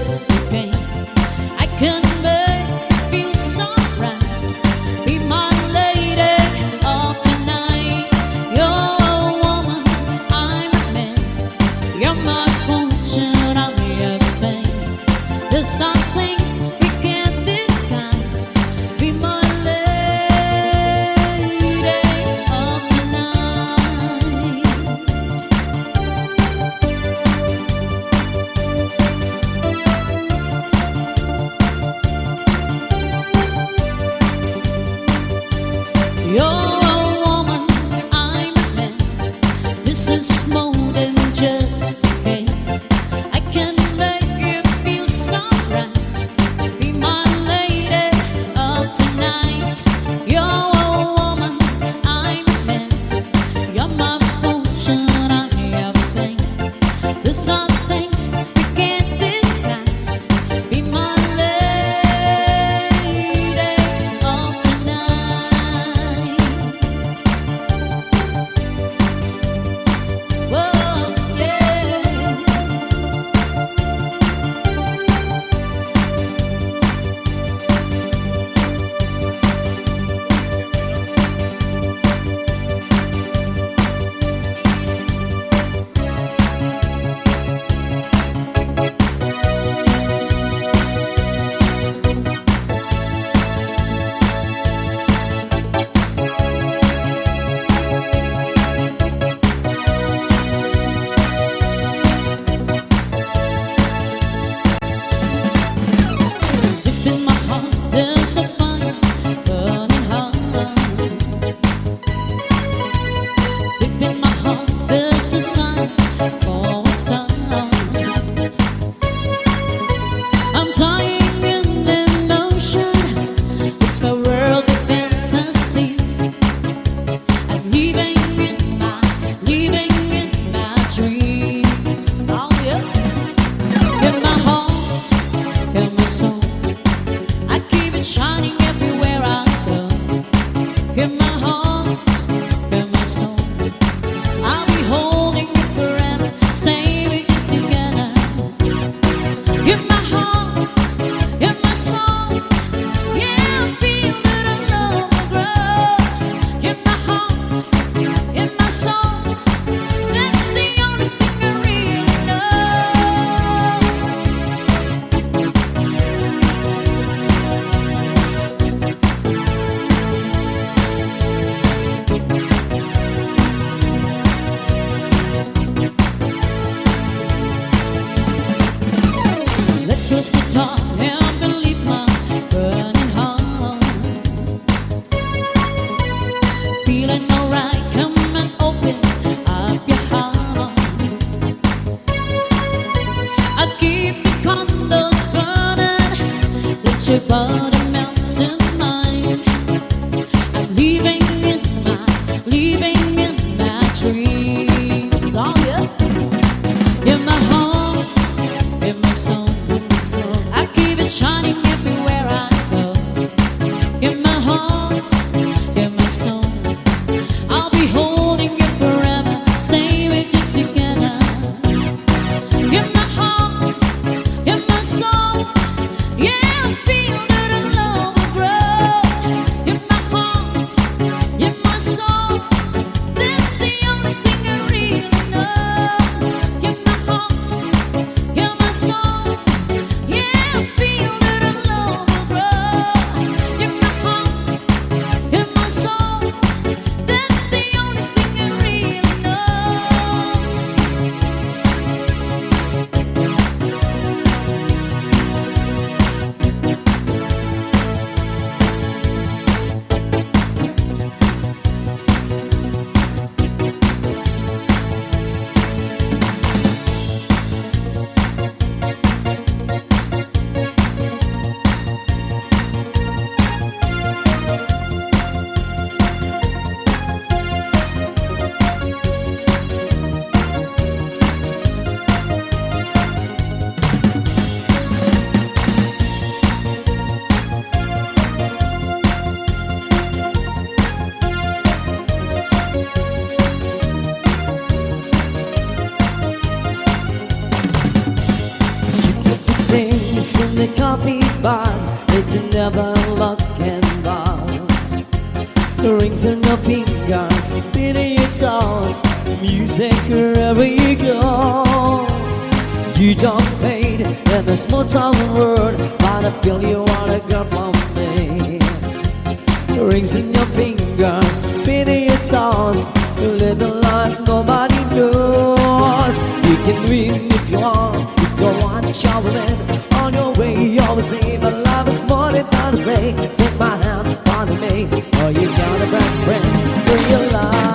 just a game. I can make you feel so right. Be my lady of tonight. You're a woman, I'm a man. You're my fortune, I'm your fame. There's some things we can't disguise. Be my lady of tonight. You're a woman, I'm a man. This is more than just a game. I can make you feel so right. Be my lady of tonight. You're a woman, I'm a man. You're my fortune, I'm your fame. There's some things we can't disguise. Be my lady of tonight. Whoa, yeah. Deep in my heart, there's a fire burning hot. Deep in my heart, there's a sign for a start. I'm dying in emotion. It's my world of fantasy. I'm living in my dreams. Oh yeah. In my heart, in my soul, I keep it shining everywhere I go. In my heart, in my soul, I'll be holding you forever, stay with you together. In my heart, in my soul, yeah, I feel that our love will grow. In my heart, in my soul, that's the only thing I really know. Let's close the door and believe my burning heart. Feeling alright, come and open up your heart. I'll keep the candles burning, let your body melt in mine. I'm living in my dreams. Oh yeah. In my heart, in my soul, I keep it shining everywhere I go. In my heart, in my soul, I'll be holding you forever, stay with you together. In my heart, in my soul, yeah, I feel that our love will grow. In my heart, in my soul, that's the only thing I really know. In my heart, in my soul, yeah, I feel that our love the coffee bar, it's never looking back. The rings on your fingers, spinning your toes, music wherever you go. You don't fade in the small town world, but I feel you want a girl from me. Rings in your fingers, spinning your toes, you live a life nobody knows. You can win if you want traveling on your way. You always say, but love is more than I say. Take my hand, follow me, or you got a bad friend for your life.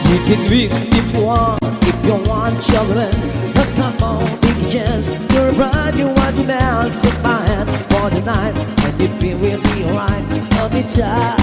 You can win if you want traveling. But come on, take a chance. You're a bride, you want your man. Take my hand for the night, and if it will be alright, I'll be tired.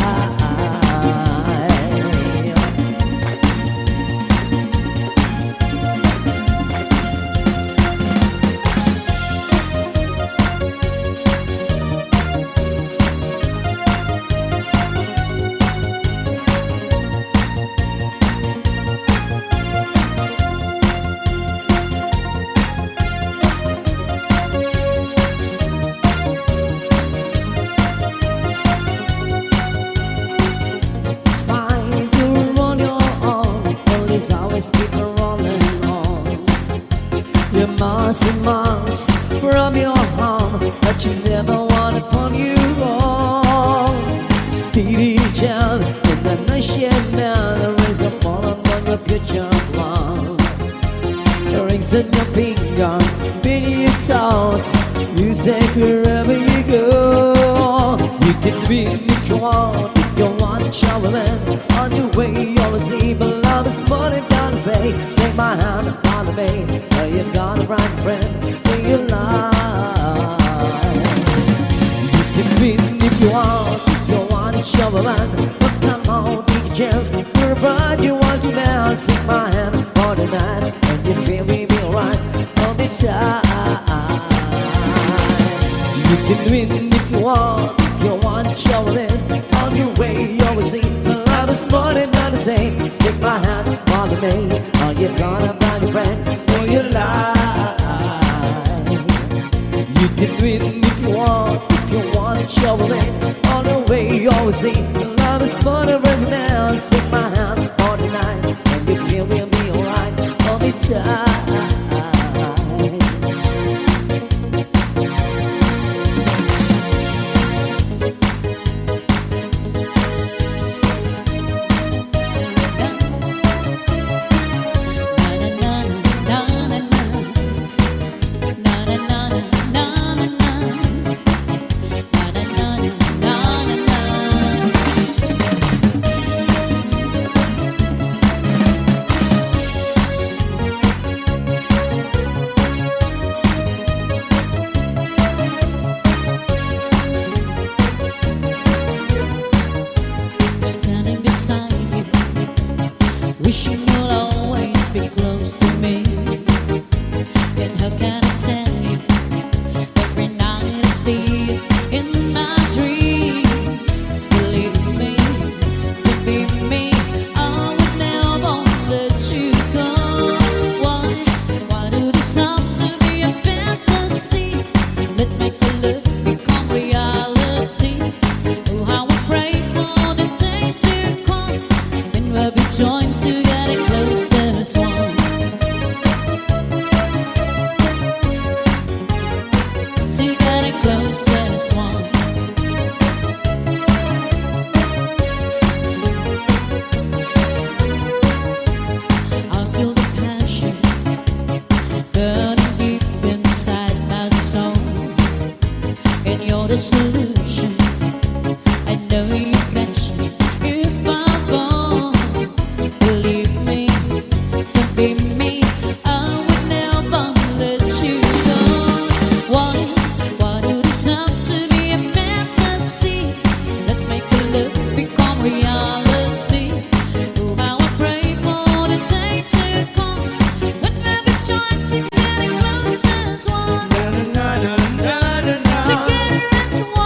Always keep rolling on. You're miles and miles from your home, but you never wanted from you wrong. Steady jam in the nation now, there is a falling on your future long. The rings in your fingers, beneath your toes, music wherever you go. You can win if you want traveling on your way. You always see, but love is more than gonna say. Take my hand and follow me, or you've got a right friend in your life. You can win if you want traveling, but come on, take a chance. You're a bride, you want your man. Take my hand for the night, and you feel me be alright all the time. You can win if you want traveling on your way. You always see the love is more than gonna say. Take my hand, follow me, or you're gonna find a friend for your life. You can win if you want traveling on your way. You always see the love is more than right now. Take my hand for the night, and you feel we'll be alright all the time. Wishing you'll always be close to me. Yet how can I tell you? Every night I see you in my dreams. Believe me, to be me, I would never let you go. Why do this have to be a fantasy? Let's make the look become reality. Oh, how I pray for the days to come when we'll be joined together closer as one. Together closer as one. I feel the passion burning deep inside my soul, and you're the solution. I know you catch me if I fall. Believe me, to be me, I would never let you go. Why do this have to be a fantasy? Let's make the look become reality. Oh, how I pray for the day to come when we'll be joined together close as one. Together as one.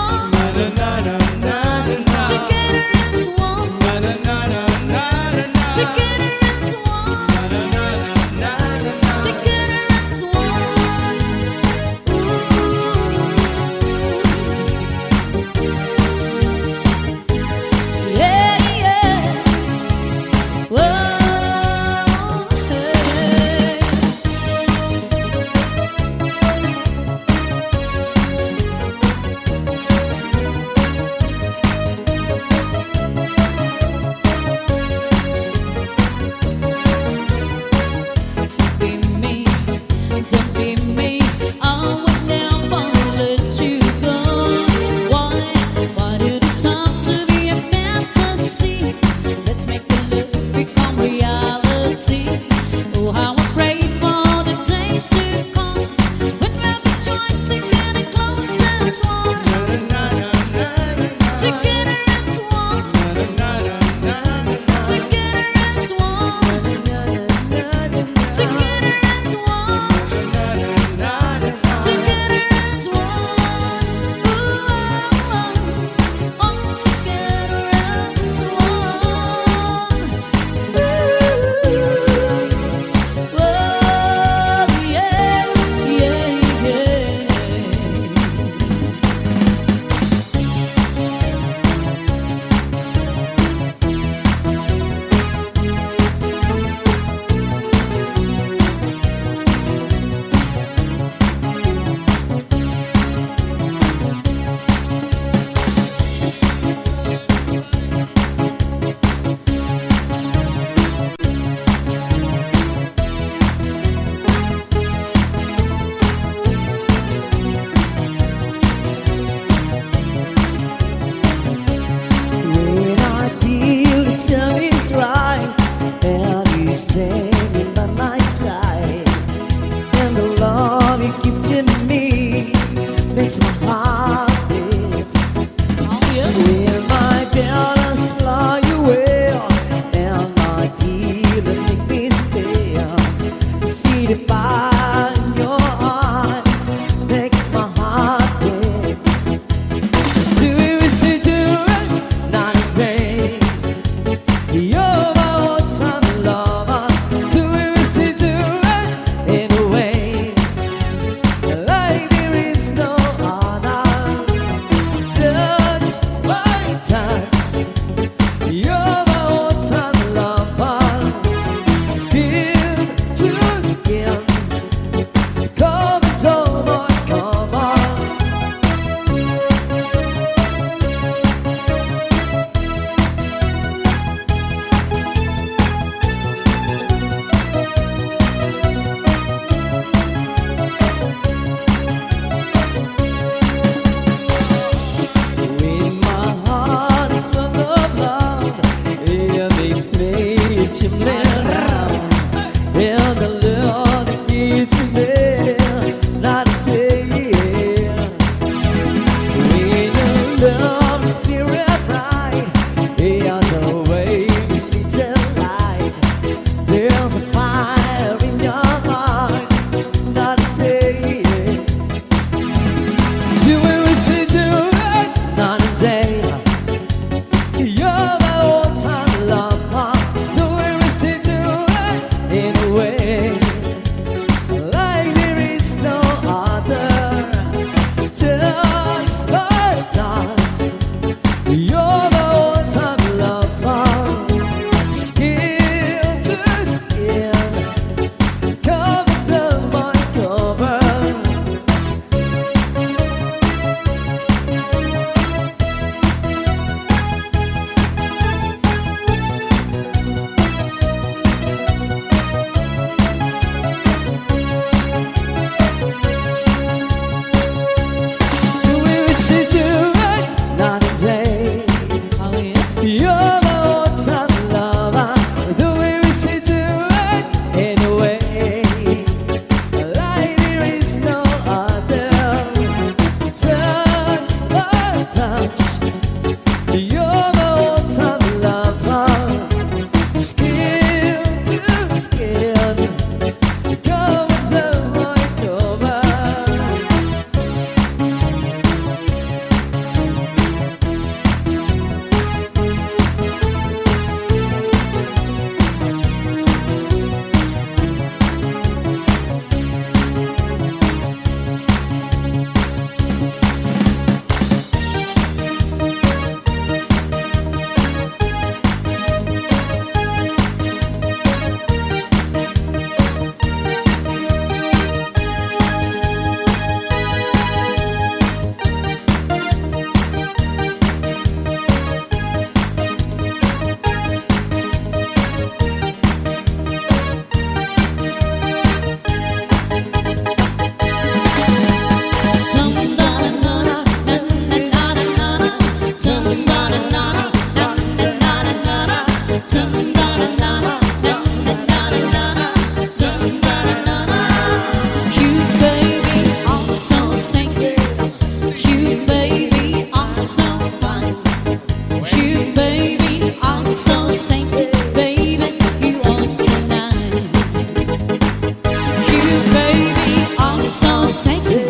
sexy.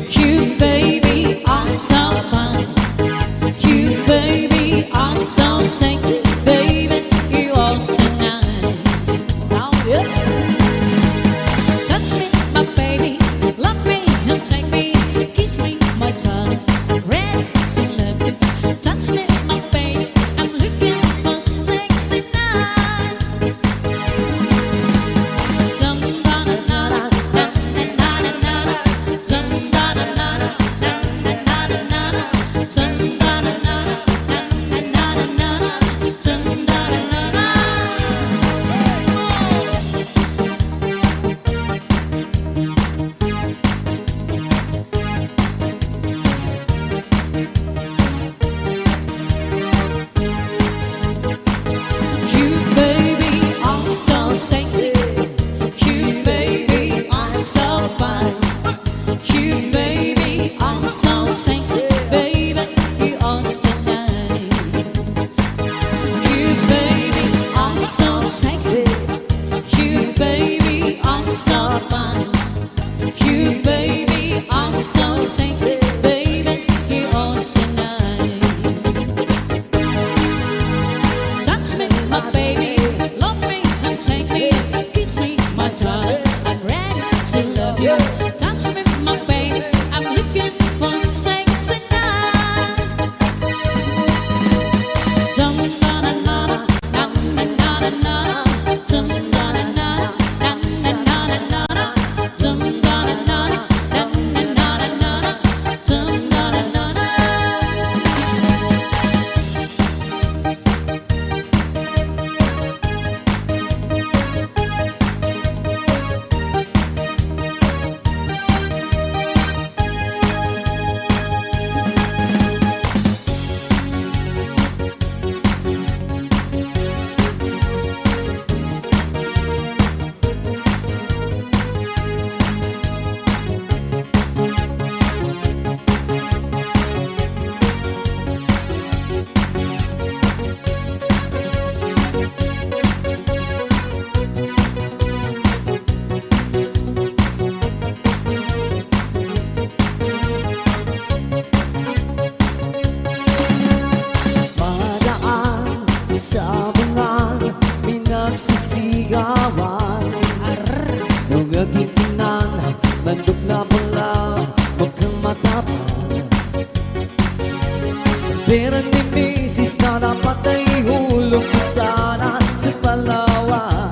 You, baby, are so fine. You, baby, are so sexy. Baby, you are so nice. Oh, yeah. Touch me, my baby. Love me and take me. Kiss me, my tongue. Ready to love you. Touch me, my baby. I'm looking for sexy nights. You, baby, are so sexy. You, baby, are so fine. You, baby, are so sexy. Baby, you are so nice. You, baby, are so sexy. You, baby, are so fine. You, baby, are so sexy. Baby, you are so nice. Touch me, my baby, love me and take me, kiss me, my darling. I'm ready to love you. Touch me, my baby, I'm looking for sexy nights. Dum da da da da, dum da da da da, dum da da da da, dum da da da da, dum da da da da, dum da da da da, dum da da da da. Madaan sa sabungan, pinagsisigawan. Nung nagiginan, mandok na pala, huwag kang matapang. Pero ni misis na dapat ay hulog ko sana sa Palawan.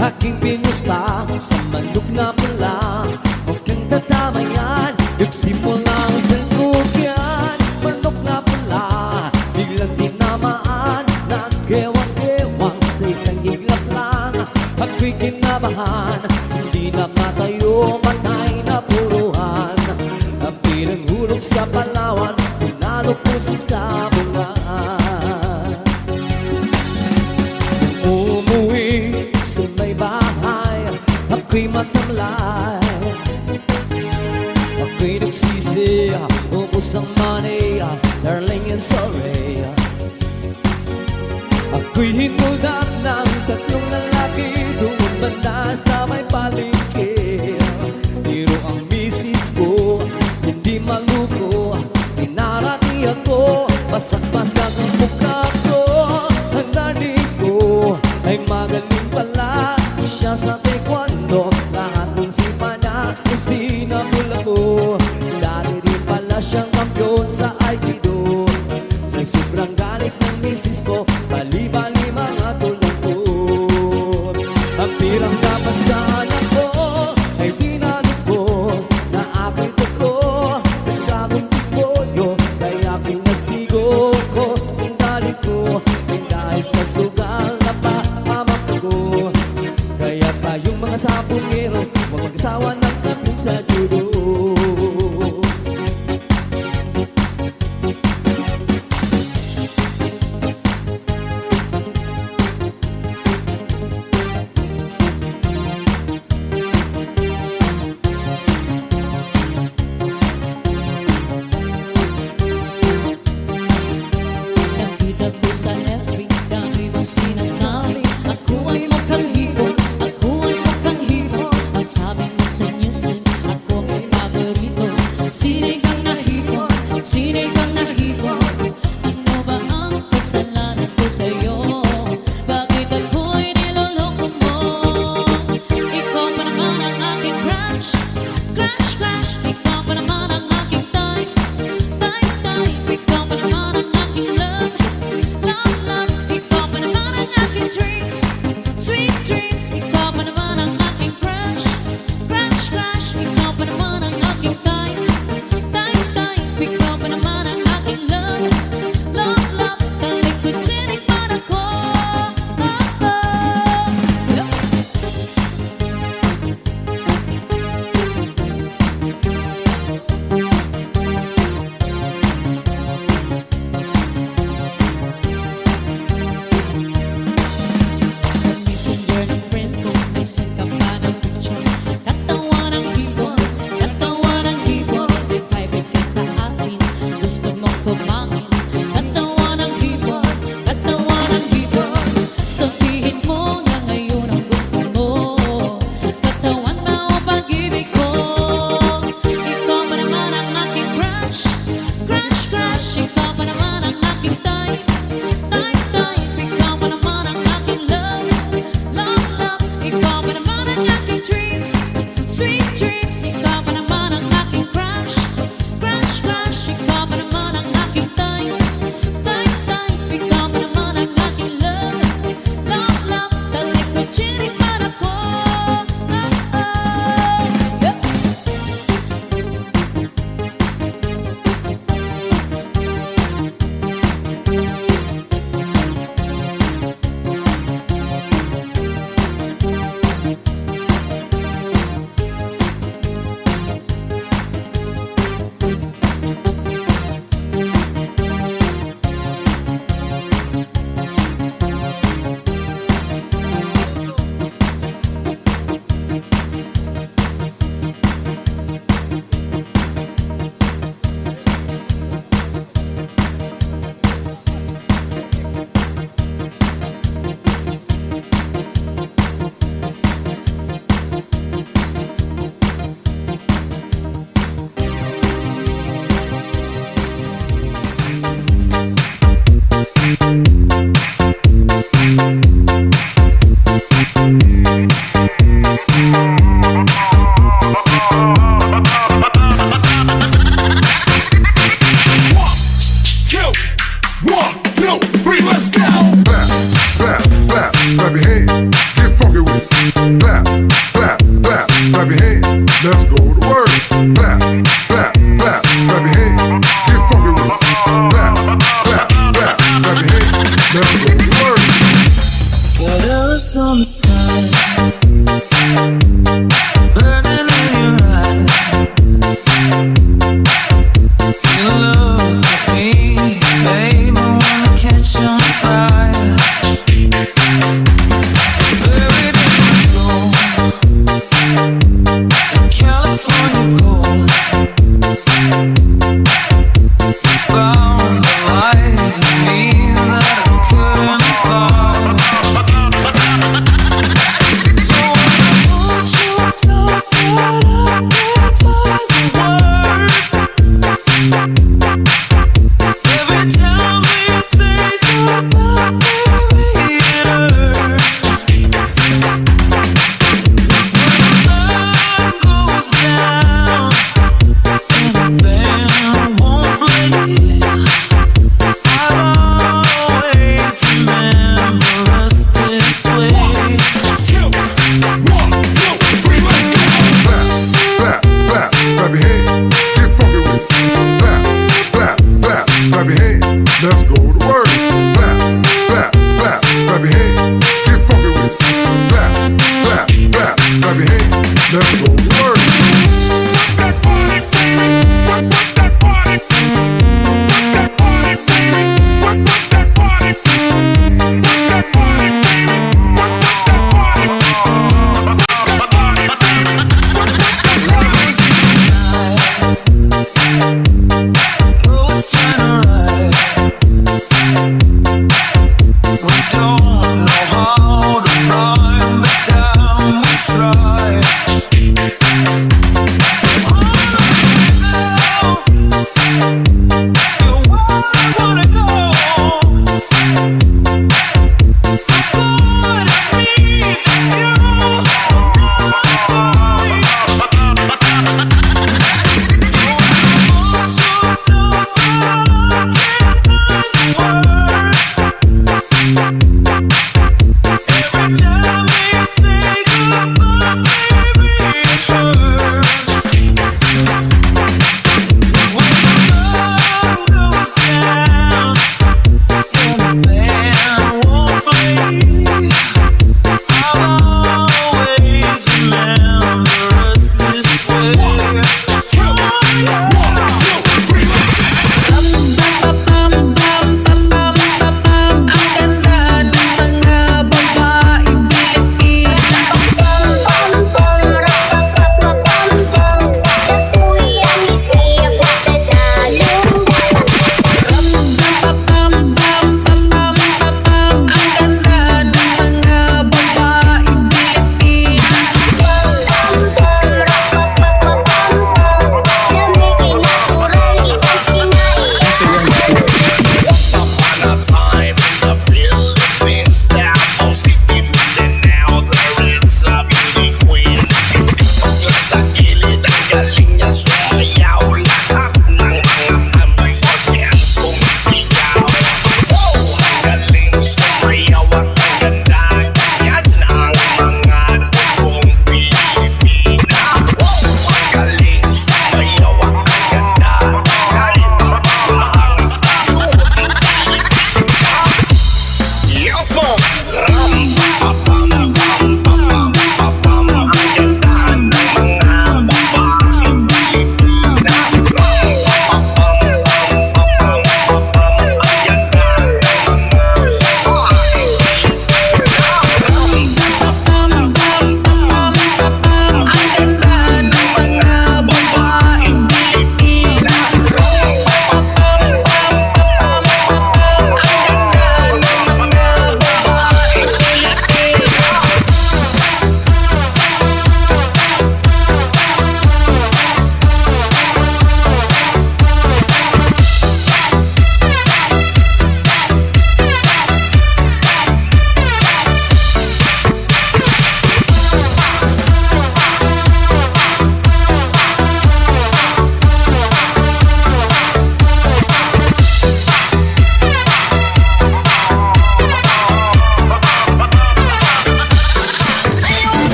Aking pinusta sa mandok na pala, huwag kang tatamayan. Nagsimula ang sangkukyan, mandok na pala, biglang tinamaan. Nagkewang-kewang sa isang iglap lang. Ako'y kinabahan, hindi nakatayo, matay na puruhan. Ang bilang hulog sa Palawan, pinalo ko sa sabungan. Umuwi sa may bahay, ako'y matamlay. Ako'y nagsisi, ubos ang money, darling, I'm sorry. Ako'y hinulak ng tatlong lalaki, doon banda sa may palengke. Pero ang misis ko, hindi maluko, pinarati ako, basak-basak ang mukha ko. Ang nanay ko ay magaling pala, siya sa taekwondo, lahat ng sipa na isinabul ako. Dati rin pala siyang kampiyon sa Aikido. Sa sobrang galit ng misis ko, bali-bali mga tulong ko. Ang pirang dapat sa anak ko ay tinanong ko na ako'y toko. Nagdamong tipolyo, kaya kinastigo ko. Ang dali ko ay dahil sa sugal na pahamak ko. Kaya kayong mga sapungero, huwag mag-asawa ng kapin sa judo. word. Clap, clap, clap, clap your hands. Get funky with it. Clap, clap, clap, clap your hands. Now go word. Got Earth on the sky, burning in your eyes. You look at me, babe, I wanna catch on fire. Buried in my soul, in California gold. Found the light in me that I couldn't find. So when I want you, don't find the words. Every time we say goodbye, baby, it hurts. When the sun goes down and the band won't play, I'll always remember us this way. 1, 2, 3, let's go. Clap, clap, clap, clap your hands.